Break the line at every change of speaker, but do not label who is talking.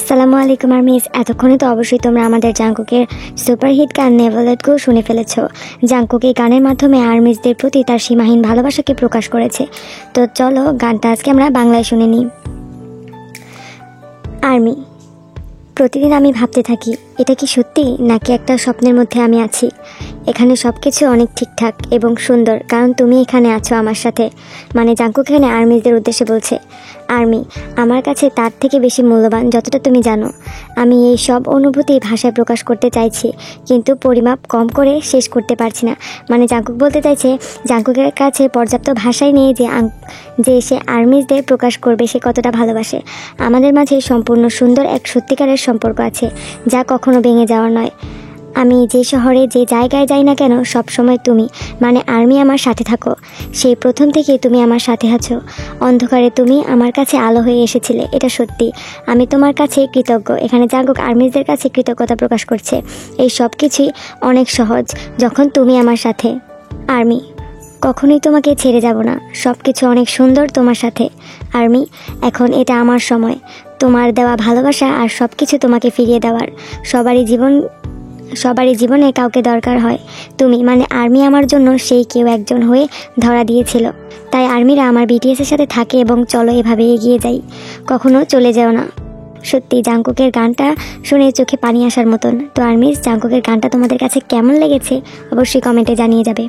আসসালামু আলাইকুম আর্মিস। এতক্ষণে তো অবশ্যই তোমরা আমাদের জাংকুকের সুপারহিট গান নেভার লেট গো শুনে ফেলেছ। জাংকুক এই গানের মাধ্যমে আর্মিসদের প্রতি তার সীমাহীন ভালোবাসাকে প্রকাশ করেছে। তো চলো গানটা আজকে আমরা বাংলায় শুনে নিই। আর্মি। প্রতিদিন আমি ভাবতে থাকি, এটা কি সত্যি নাকি একটা স্বপ্নের মধ্যে আমি আছি। এখানে সব কিছু অনেক ঠিকঠাক এবং সুন্দর, কারণ তুমি এখানে আছো আমার সাথে। মানে জাংকুক এখানে আর্মিদের উদ্দেশ্যে বলছে, আর্মি আমার কাছে তার থেকে বেশি মূল্যবান যতটা তুমি জানো। আমি এই সব অনুভূতি ভাষায় প্রকাশ করতে চাইছি, কিন্তু পরিমাপ কম করে শেষ করতে পারছি না। মানে জাংকুক বলতে চাইছে জাংকুকের কাছে পর্যাপ্ত ভাষাই নেই যে সে আর্মিদের প্রকাশ করবে সে কতটা ভালোবাসে। আমাদের মাঝে সম্পূর্ণ সুন্দর এক সত্যিকারের সম্পর্ক আছে, যা কখনো ভেঙে যাওয়ার নয়। আমি যে শহরে যে জায়গায় যাই না কেন, সব সময় তুমি মানে আর্মি আমার সাথে থাকো। সেই প্রথম থেকে তুমি আমার সাথে আছো। অন্ধকারে তুমি আমার কাছে আলো হয়ে এসেছিলে, এটা সত্যি। আমি তোমার কাছে কৃতজ্ঞ। এখানে জাংকুক আর্মিদের কাছে কৃতজ্ঞতা প্রকাশ করছে। এই সব কিছুই অনেক সহজ যখন তুমি আমার সাথে। আর্মি কখনোই তোমাকে ছেড়ে যাব না। সব কিছু অনেক সুন্দর তোমার সাথে। আর্মি এখন এটা আমার সময়, তোমার দেওয়া ভালোবাসা আর সব কিছু তোমাকে ফিরিয়ে দেওয়ার। সবারই জীবনে কাউকে দরকার হয়। তুমি মানে আর্মি আমার জন্য সেই কেউ একজন হয়ে ধরা দিয়েছিল। তাই আর্মিরা আমার বিটিএসের সাথে থাকে এবং চলো এভাবে এগিয়ে যাই, কখনো চলে যাও না। সত্যি জাংকুকের গানটা শুনে চোখে পানি আসার মতন। তো আর্মিস, জাংকুকের গানটা তোমাদের কাছে কেমন লেগেছে অবশ্যই কমেন্টে জানিয়ে যাবে।